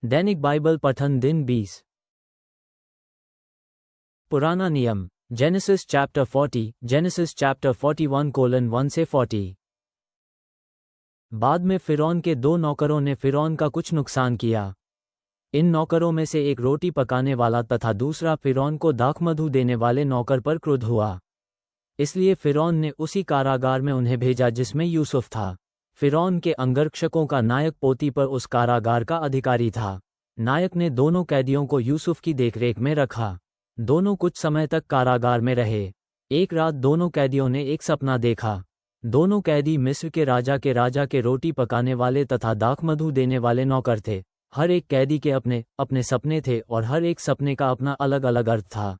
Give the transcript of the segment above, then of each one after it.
दैनिक Bible पठन दिन 20। पुराना नियम जेनेसिस चैप्टर 40, जेनेसिस चैप्टर 41:1 से 40। बाद में फिरौन के 2 नौकरों ने फिरौन का कुछ नुकसान किया। इन नौकरों में से एक रोटी पकाने वाला तथा दूसरा फिरौन को दाखमधु देने वाले नौकर पर क्रुद्ध हुआ। इसलिए फिरौन ने उसी कारागार में उन्हें भेजा जिसमें यूसुफ था। फिरौन के अंगरक्षकों का नायक पोतीफर उस कारागार का अधिकारी था। नायक ने दोनों कैदियों को यूसुफ की देखरेख में रखा। दोनों कुछ समय तक कारागार में रहे। एक रात दोनों कैदियों ने एक सपना देखा। दोनों कैदी मिस्र के राजा के रोटी पकाने वाले तथा दाखमधु देने वाले नौकर थे। हर एक कैदी के अपने अपने सपने थे और हर एक सपने का अपना अलग अलग अर्थ था।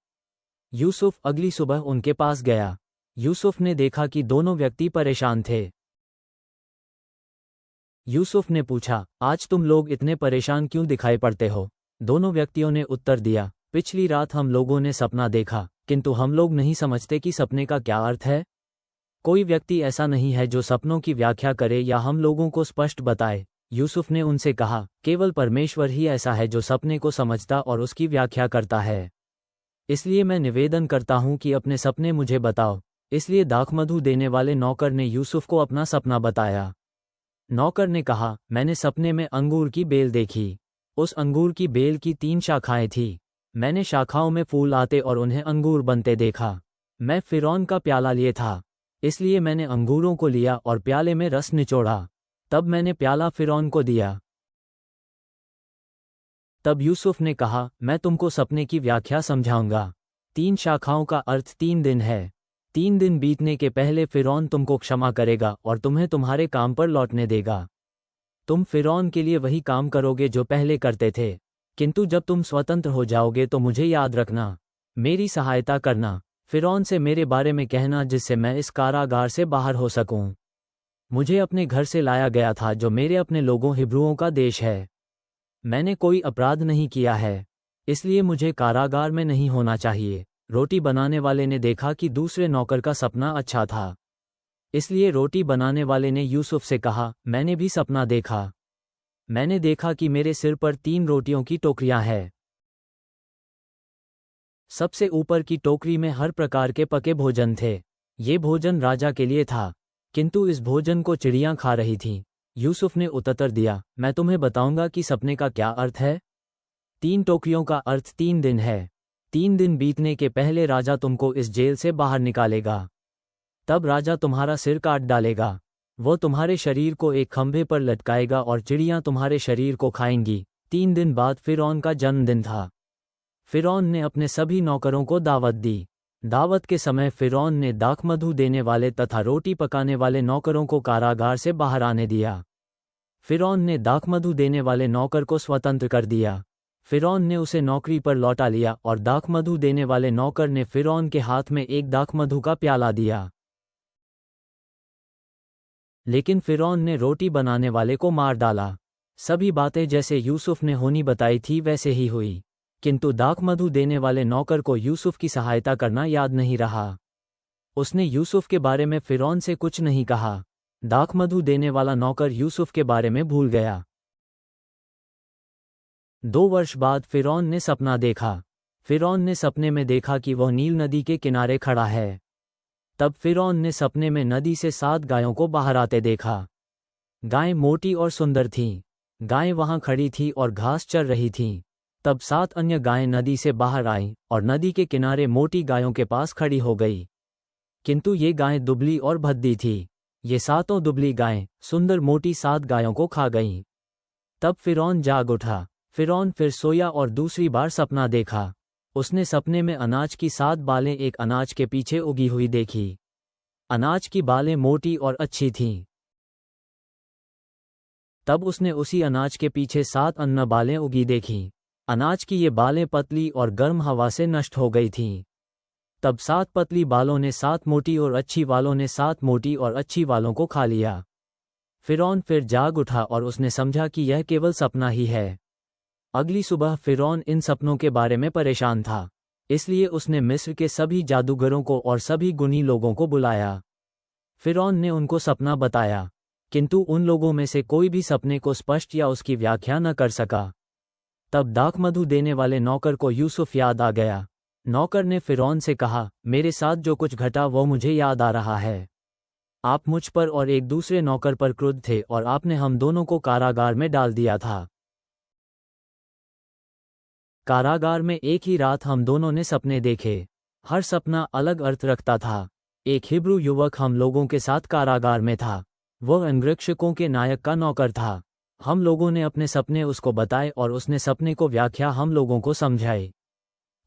यूसुफ अगली सुबह उनके पास गया। यूसुफ ने देखा कि दोनों व्यक्ति परेशान थे। यूसुफ ने पूछा, आज तुम लोग इतने परेशान क्यों दिखाई पड़ते हो? दोनों व्यक्तियों ने उत्तर दिया, पिछली रात हम लोगों ने सपना देखा, किंतु हम लोग नहीं समझते कि सपने का क्या अर्थ है। कोई व्यक्ति ऐसा नहीं है जो सपनों की व्याख्या करे या हम लोगों को स्पष्ट बताए। यूसुफ ने उनसे कहा, केवल परमेश्वर ही ऐसा है जो सपने को समझता और उसकी व्याख्या करता है। इसलिए मैं निवेदन करता हूं कि अपने सपने मुझे बताओ। इसलिए दाखमधु देने वाले नौकर ने यूसुफ को अपना सपना बताया। नौकर ने कहा, मैंने सपने में अंगूर की बेल देखी। उस अंगूर की बेल की 3 शाखाएं थीं। मैंने शाखाओं में फूल आते और उन्हें अंगूर बनते देखा। मैं फिरौन का प्याला लिए था, इसलिए मैंने अंगूरों को लिया और प्याले में रस निचोड़ा। तब मैंने प्याला फिरौन को दिया। तब यूसुफ ने कहा, मैं तुमको सपने की व्याख्या समझाऊंगा। 3 शाखाओं का अर्थ 3 दिन है। 3 दिन बीतने के पहले फिरौन तुमको क्षमा करेगा और तुम्हें तुम्हारे काम पर लौटने देगा। तुम फिरौन के लिए वही काम करोगे जो पहले करते थे, किंतु जब तुम स्वतंत्र हो जाओगे तो मुझे याद रखना, मेरी सहायता करना, फिरौन से मेरे बारे में कहना जिससे मैं इस कारागार से बाहर हो सकूं। मुझे अपने घर से लाया गया था जो मेरे अपने लोगों हिब्रुओं का देश है। मैंने कोई अपराध नहीं किया है, इसलिए मुझे कारागार में नहीं होना चाहिए। रोटी बनाने वाले ने देखा कि दूसरे नौकर का सपना अच्छा था, इसलिए रोटी बनाने वाले ने यूसुफ से कहा, मैंने भी सपना देखा। मैंने देखा कि मेरे सिर पर 3 रोटियों की टोकरियां हैं। सबसे ऊपर की टोकरी में हर प्रकार के पके भोजन थे। ये भोजन राजा के लिए था, किंतु इस भोजन को चिड़ियां खा रही थीं। यूसुफ ने उत्तर दिया, मैं तुम्हें बताऊंगा कि सपने का क्या अर्थ है। 3 टोकरियों का अर्थ 3 दिन है। 3 दिन बीतने के पहले राजा तुमको इस जेल से बाहर निकालेगा। तब राजा तुम्हारा सिर काट डालेगा। वो तुम्हारे शरीर को एक खंभे पर लटकाएगा और चिड़ियां तुम्हारे शरीर को खाएंगी। 3 दिन बाद फिरौन का जन्मदिन था। फिरौन ने अपने सभी नौकरों को दावत दी। दावत के समय फिरौन ने दाखमधु देने वाले तथा रोटी पकाने वाले नौकरों को कारागार से बाहर आने दिया। फिरौन ने दाखमधु देने वाले नौकर को स्वतंत्र कर दिया। फिरौन ने उसे नौकरी पर लौटा लिया और दाखमधु देने वाले नौकर ने फिरौन के हाथ में एक दाखमधु का प्याला दिया। लेकिन फिरौन ने रोटी बनाने वाले को मार डाला। सभी बातें जैसे यूसुफ ने होनी बताई थी वैसे ही हुई, किंतु दाखमधु देने वाले नौकर को यूसुफ की सहायता करना याद नहीं रहा। उसने यूसुफ के बारे में फिरौन से कुछ नहीं कहा। दाखमधु देने वाला नौकर यूसुफ के बारे में भूल गया। 2 वर्ष बाद फिरौन ने सपना देखा। फिरौन ने सपने में देखा कि वह नील नदी के किनारे खड़ा है। तब फिरौन ने सपने में नदी से 7 गायों को बाहर आते देखा। गायें मोटी और सुंदर थीं। गायें वहां खड़ी थीं और घास चर रही थीं। तब 7 अन्य गायें नदी से बाहर आईं और नदी के किनारे मोटी गायों के पास खड़ी हो गई। किंतु ये गायें दुबली और भद्दी थीं। ये 7 दुबली गायें सुंदर मोटी 7 गायों को खा गईं। तब फिरौन जाग उठा। फिरौन फिर सोया और दूसरी बार सपना देखा। उसने सपने में अनाज की 7 बालें एक अनाज के पीछे उगी हुई देखी। अनाज की बालें मोटी और अच्छी थीं। तब उसने उसी अनाज के पीछे 7 अन्य बालें उगी देखीं। अनाज की ये बालें पतली और गर्म हवा से नष्ट हो गई थीं। तब 7 पतली बालों ने 7 मोटी और अच्छी वालों ने 7 मोटी और अच्छी वालों को खा लिया। फिरौन फिर जाग उठा और उसने समझा कि यह केवल सपना ही है। अगली सुबह फिरौन इन सपनों के बारे में परेशान था, इसलिए उसने मिस्र के सभी जादूगरों को और सभी गुणी लोगों को बुलाया। फिरौन ने उनको सपना बताया, किंतु उन लोगों में से कोई भी सपने को स्पष्ट या उसकी व्याख्या न कर सका। तब दाखमधु देने वाले नौकर को यूसुफ याद आ गया। नौकर ने फिरौन से कहा, मेरे साथ जो कुछ घटा वो मुझे याद आ रहा है। आप मुझ पर और एक दूसरे नौकर पर क्रुद्ध थे और आपने हम दोनों को कारागार में डाल दिया था। कारागार में एक ही रात हम दोनों ने सपने देखे। हर सपना अलग अर्थ रखता था। एक हिब्रू युवक हम लोगों के साथ कारागार में था। वह अंगरक्षकों के नायक का नौकर था। हम लोगों ने अपने सपने उसको बताए और उसने सपने को व्याख्या हम लोगों को समझाई।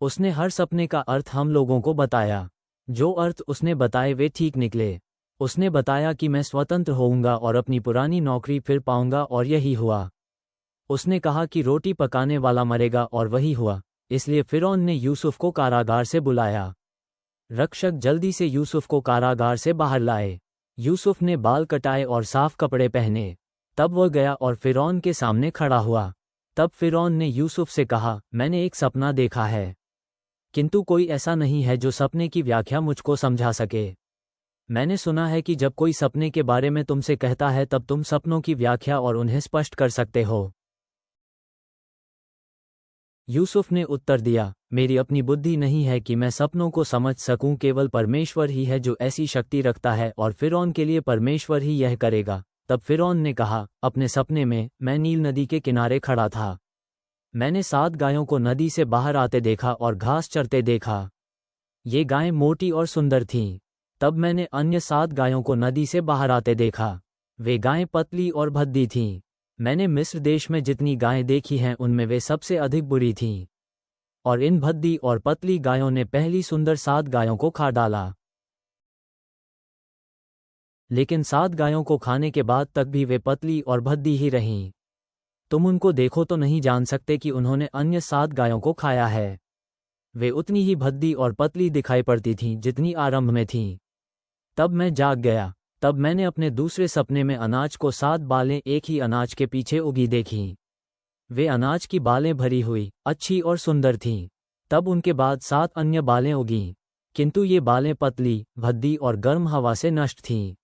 उसने हर सपने का अर्थ हम लोगों को बताया। जो अर्थ उसने बताए वे ठीक निकले। उसने बताया कि मैं स्वतंत्र होऊंगा और अपनी पुरानी नौकरी फिर पाऊंगा, और यही हुआ। उसने कहा कि रोटी पकाने वाला मरेगा, और वही हुआ। इसलिए फिरौन ने यूसुफ को कारागार से बुलाया। रक्षक जल्दी से यूसुफ को कारागार से बाहर लाए। यूसुफ ने बाल कटाए और साफ कपड़े पहने। तब वह गया और फिरौन के सामने खड़ा हुआ। तब फिरौन ने यूसुफ से कहा, मैंने एक सपना देखा है, किंतु कोई ऐसा नहीं है जो सपने की व्याख्या मुझको समझा सके। मैंने सुना है कि जब कोई सपने के बारे में तुमसे कहता है तब तुम सपनों की व्याख्या और उन्हें स्पष्ट कर सकते हो। यूसुफ ने उत्तर दिया, मेरी अपनी बुद्धि नहीं है कि मैं सपनों को समझ सकूं, केवल परमेश्वर ही है जो ऐसी शक्ति रखता है, और फिरौन के लिए परमेश्वर ही यह करेगा। तब फिरौन ने कहा, अपने सपने में मैं नील नदी के किनारे खड़ा था। मैंने 7 गायों को नदी से बाहर आते देखा और घास चरते देखा। ये गायें मोटी और सुंदर थीं। तब मैंने अन्य 7 गायों को नदी से बाहर आते देखा। वे गायें पतली और भद्दी थीं। मैंने मिस्र देश में जितनी गायें देखी हैं उनमें वे सबसे अधिक बुरी थीं। और इन भद्दी और पतली गायों ने पहली सुंदर 7 गायों को खा डाला। लेकिन 7 गायों को खाने के बाद तक भी वे पतली और भद्दी ही रहीं। तुम उनको देखो तो नहीं जान सकते कि उन्होंने अन्य 7 गायों को खाया है। वे उतनी ही भद्दी और पतली दिखाई पड़ती थीं जितनी आरंभ में थीं। तब मैं जाग गया। तब मैंने अपने दूसरे सपने में अनाज को 7 बालें एक ही अनाज के पीछे उगी देखीं। वे अनाज की बालें भरी हुई, अच्छी और सुंदर थीं। तब उनके बाद 7 अन्य बालें उगीं, किंतु ये बालें पतली, भद्दी और गर्म हवा से नष्ट थीं।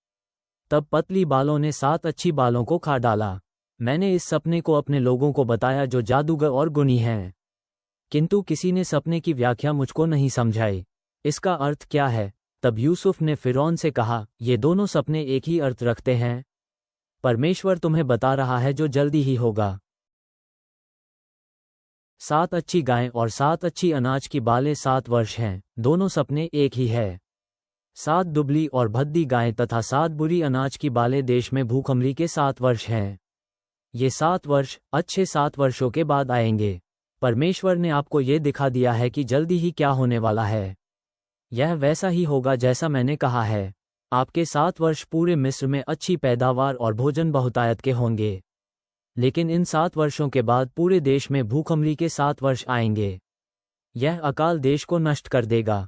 तब पतली बालों ने 7 अच्छी बालों को खा डाला। मैंने इस सपने को अपने लोगों को बताया जो जादूगर और गुणी हैं, किंतु किसी ने सपने की व्याख्या मुझको नहीं समझाई। इसका अर्थ क्या है? तब यूसुफ ने फिरौन से कहा, ये दोनों सपने एक ही अर्थ रखते हैं। परमेश्वर तुम्हें बता रहा है जो जल्दी ही होगा। 7 अच्छी गायें और 7 अच्छी अनाज की बालें 7 वर्ष हैं, दोनों सपने एक ही है। 7 दुबली और भद्दी गायें तथा 7 बुरी अनाज की बालें देश में भूखमरी के 7 वर्ष हैं। ये 7 वर्ष अच्छे 7 वर्षों के बाद आएंगे। परमेश्वर ने आपको ये दिखा दिया है कि जल्दी ही क्या होने वाला है। यह वैसा ही होगा जैसा मैंने कहा है। आपके 7 वर्ष पूरे मिस्र में अच्छी पैदावार और भोजन बहुतायत के होंगे। लेकिन इन 7 वर्षों के बाद पूरे देश में भूखमरी के 7 वर्ष आएंगे। यह अकाल देश को नष्ट कर देगा।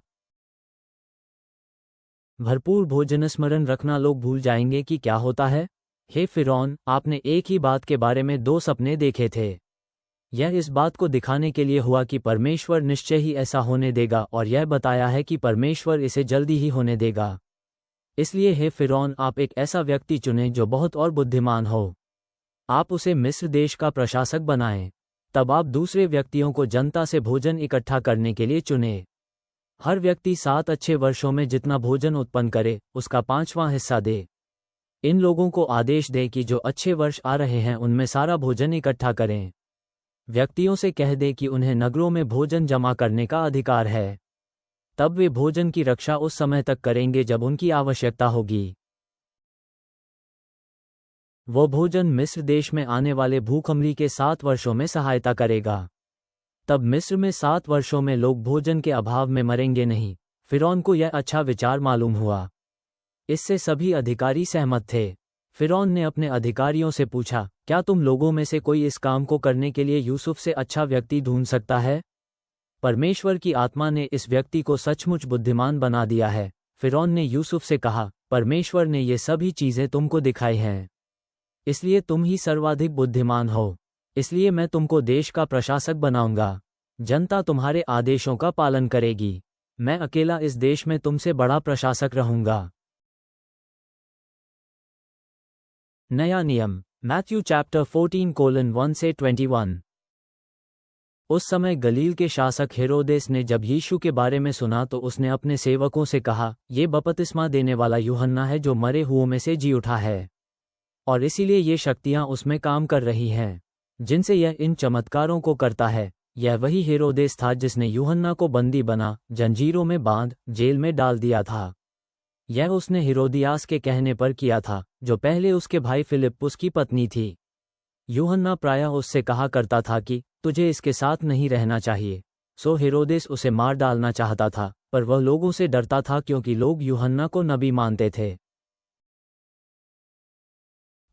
भरपूर भोजन स्मरण रखना लोग भूल जाएंगे कि क्या होता है। हे फिरौन, आपने एक ही बात के बारे में 2 सपने देखे थे। यह इस बात को दिखाने के लिए हुआ कि परमेश्वर निश्चय ही ऐसा होने देगा, और यह बताया है कि परमेश्वर इसे जल्दी ही होने देगा। इसलिए हे फिरौन, आप एक ऐसा व्यक्ति चुनें जो बहुत और बुद्धिमान हो। आप उसे मिस्र देश का प्रशासक बनाएं। तब आप दूसरे व्यक्तियों को जनता से भोजन इकट्ठा करने के लिए चुनें। हर व्यक्ति 7 अच्छे वर्षों में जितना भोजन उत्पन्न करे उसका 5वां हिस्सा दे। इन लोगों को आदेश दे कि जो अच्छे वर्ष आ रहे हैं उनमें सारा भोजन इकट्ठा करें। व्यक्तियों से कह दे कि उन्हें नगरों में भोजन जमा करने का अधिकार है। तब वे भोजन की रक्षा उस समय तक करेंगे जब उनकी आवश्यकता होगी। वो भोजन मिस्र देश में आने वाले भूखमरी के 7 वर्षों में सहायता करेगा। तब मिस्र में 7 वर्षों में लोग भोजन के अभाव में मरेंगे नहीं। फिरौन को यह अच्छा विचार मालूम हुआ। इससे सभी अधिकारी सहमत थे। फिरौन ने अपने अधिकारियों से पूछा, क्या तुम लोगों में से कोई इस काम को करने के लिए यूसुफ से अच्छा व्यक्ति ढूंढ सकता है? परमेश्वर की आत्मा ने इस व्यक्ति को सचमुच बुद्धिमान बना दिया है। फिरौन ने यूसुफ से कहा, परमेश्वर ने ये सभी चीज़ें तुमको दिखाई हैं, इसलिए तुम ही सर्वाधिक बुद्धिमान हो। इसलिए मैं तुमको देश का प्रशासक बनाऊंगा। जनता तुम्हारे आदेशों का पालन करेगी। मैं अकेला इस देश में तुमसे बड़ा प्रशासक रहूंगा। नया नियम, मैथ्यू चैप्टर 14:1 से 21। उस समय गलील के शासक हेरोदेस ने जब यीशु के बारे में सुना तो उसने अपने सेवकों से कहा, ये बपतिस्मा देने वाला यूहन्ना है जो मरे हुओं में से जी उठा है, और इसीलिए ये शक्तियां उसमें काम कर रही हैं जिनसे यह इन चमत्कारों को करता है। यह वही हेरोदेस था जिसने यूहन्ना को बंदी बना जंजीरों में बांध जेल में डाल दिया था। यह उसने हेरोदियास के कहने पर किया था, जो पहले उसके भाई फिलिप्पुस की पत्नी थी। यूहन्ना प्रायः उससे कहा करता था कि तुझे इसके साथ नहीं रहना चाहिए। सो हेरोदेस उसे मार डालना चाहता था, पर वह लोगों से डरता था क्योंकि लोग यूहन्ना को नबी मानते थे।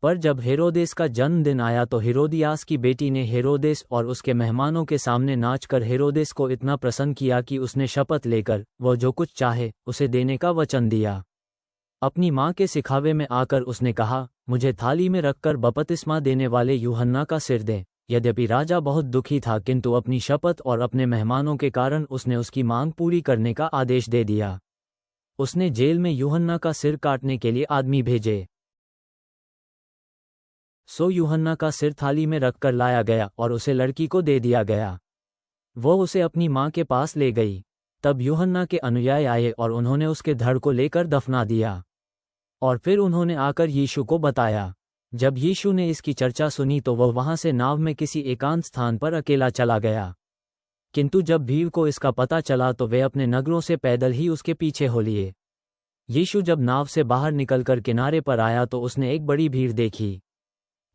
पर जब हेरोदेस का जन्मदिन आया तो हेरोदियास की बेटी ने हेरोदेस और उसके मेहमानों के सामने नाचकर हेरोदेस को इतना प्रसन्न किया कि उसने शपथ लेकर वह जो कुछ चाहे उसे देने का वचन दिया। अपनी माँ के सिखावे में आकर उसने कहा, मुझे थाली में रखकर बपतिस्मा देने वाले यूहन्ना का सिर दें। यद्यपि राजा बहुत दुखी था, किंतु अपनी शपथ और अपने मेहमानों के कारण उसने उसकी मांग पूरी करने का आदेश दे दिया। उसने जेल में यूहन्ना का सिर काटने के लिए आदमी भेजे। सो यूहन्ना का सिर थाली में रखकर लाया गया और उसे लड़की को दे दिया गया। वो उसे अपनी माँ के पास ले गई। तब यूहन्ना के अनुयायी आए और उन्होंने उसके धड़ को लेकर दफना दिया, और फिर उन्होंने आकर यीशु को बताया। जब यीशु ने इसकी चर्चा सुनी तो वह वहां से नाव में किसी एकांत स्थान पर अकेला चला गया। किंतु जब भीड़ को इसका पता चला तो वे अपने नगरों से पैदल ही उसके पीछे हो लिए। यीशु जब नाव से बाहर निकलकर किनारे पर आया तो उसने एक बड़ी भीड़ देखी।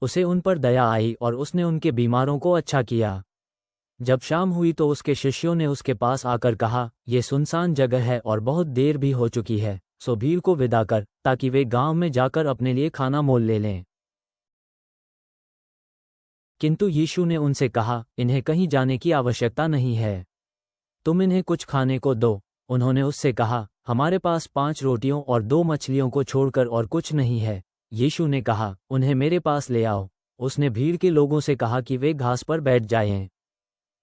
उसे उन पर दया आई और उसने उनके बीमारों को अच्छा किया। जब शाम हुई तो उसके शिष्यों ने उसके पास आकर कहा, ये सुनसान जगह है और बहुत देर भी हो चुकी है, सो भीड़ को विदा कर ताकि वे गांव में जाकर अपने लिए खाना मोल ले लें। किंतु यीशु ने उनसे कहा, इन्हें कहीं जाने की आवश्यकता नहीं है, तुम इन्हें कुछ खाने को दो। उन्होंने उससे कहा, हमारे पास 5 रोटियों और 2 मछलियों को छोड़कर और कुछ नहीं है। यीशु ने कहा, उन्हें मेरे पास ले आओ। उसने भीड़ के लोगों से कहा कि वे घास पर बैठ जाएं।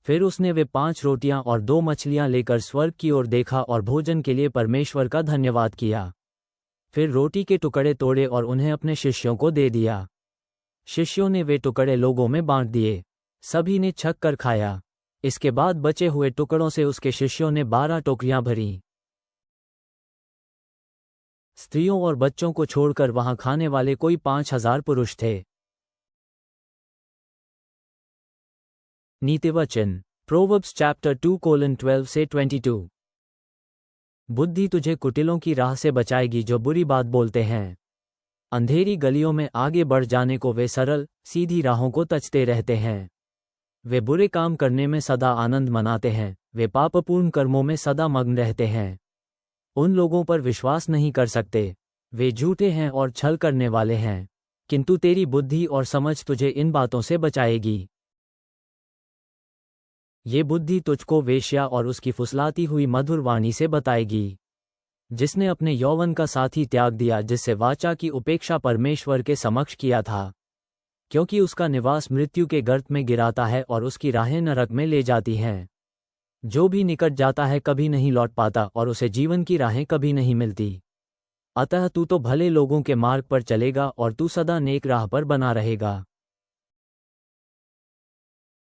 फिर उसने वे 5 रोटियां और 2 मछलियां लेकर स्वर्ग की ओर देखा और भोजन के लिए परमेश्वर का धन्यवाद किया। फिर रोटी के टुकड़े तोड़े और उन्हें अपने शिष्यों को दे दिया। शिष्यों ने वे टुकड़े लोगों में बांट दिए। सभी ने छक कर खाया। इसके बाद बचे हुए टुकड़ों से उसके शिष्यों ने 12 टोकरियां भरीं। स्त्रियों और बच्चों को छोड़कर वहां खाने वाले कोई 5000 पुरुष थे। नीतिवचन प्रोवर्ब्स चैप्टर 2:12 से 22। बुद्धि तुझे कुटिलों की राह से बचाएगी जो बुरी बात बोलते हैं। अंधेरी गलियों में आगे बढ़ जाने को वे सरल सीधी राहों को तजते रहते हैं। वे बुरे काम करने में सदा आनंद मनाते हैं, वे पापपूर्ण कर्मों में सदा मग्न रहते हैं। उन लोगों पर विश्वास नहीं कर सकते, वे झूठे हैं और छल करने वाले हैं। किंतु तेरी बुद्धि और समझ तुझे इन बातों से बचाएगी। ये बुद्धि तुझको वेश्या और उसकी फुसलाती हुई मधुर वाणी से बताएगी, जिसने अपने यौवन का साथी त्याग दिया, जिससे वाचा की उपेक्षा परमेश्वर के समक्ष किया था। क्योंकि उसका निवास मृत्यु के गर्त में गिराता है और उसकी राहें नरक में ले जाती हैं। जो भी निकट जाता है कभी नहीं लौट पाता और उसे जीवन की राहें कभी नहीं मिलती। अतः तू तो भले लोगों के मार्ग पर चलेगा और तू सदा नेक राह पर बना रहेगा।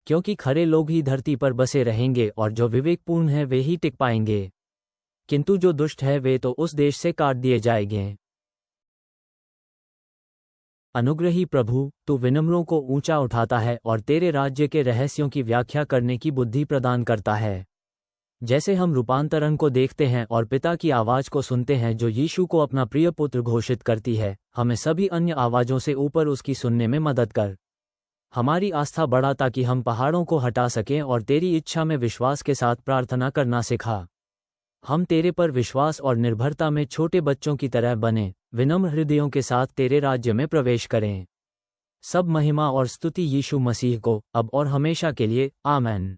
क्योंकि खरे लोग ही धरती पर बसे रहेंगे और जो विवेकपूर्ण है वे ही टिक पाएंगे। किंतु जो दुष्ट है वे तो उस देश से काट दिए जाएंगे। अनुग्रही प्रभु, तू विनम्रों को ऊंचा उठाता है और तेरे राज्य के रहस्यों की व्याख्या करने की बुद्धि प्रदान करता है। जैसे हम रूपांतरण को देखते हैं और पिता की आवाज को सुनते हैं जो यीशु को अपना प्रिय पुत्र घोषित करती है, हमें सभी अन्य आवाजों से ऊपर उसकी सुनने में मदद कर। हमारी आस्था बढ़ा ताकि हम पहाड़ों को हटा सकें और तेरी इच्छा में विश्वास के साथ प्रार्थना करना सिखा। हम तेरे पर विश्वास और निर्भरता में छोटे बच्चों की तरह बने, विनम्र हृदयों के साथ तेरे राज्य में प्रवेश करें। सब महिमा और स्तुति यीशु मसीह को अब और हमेशा के लिए, आमेन।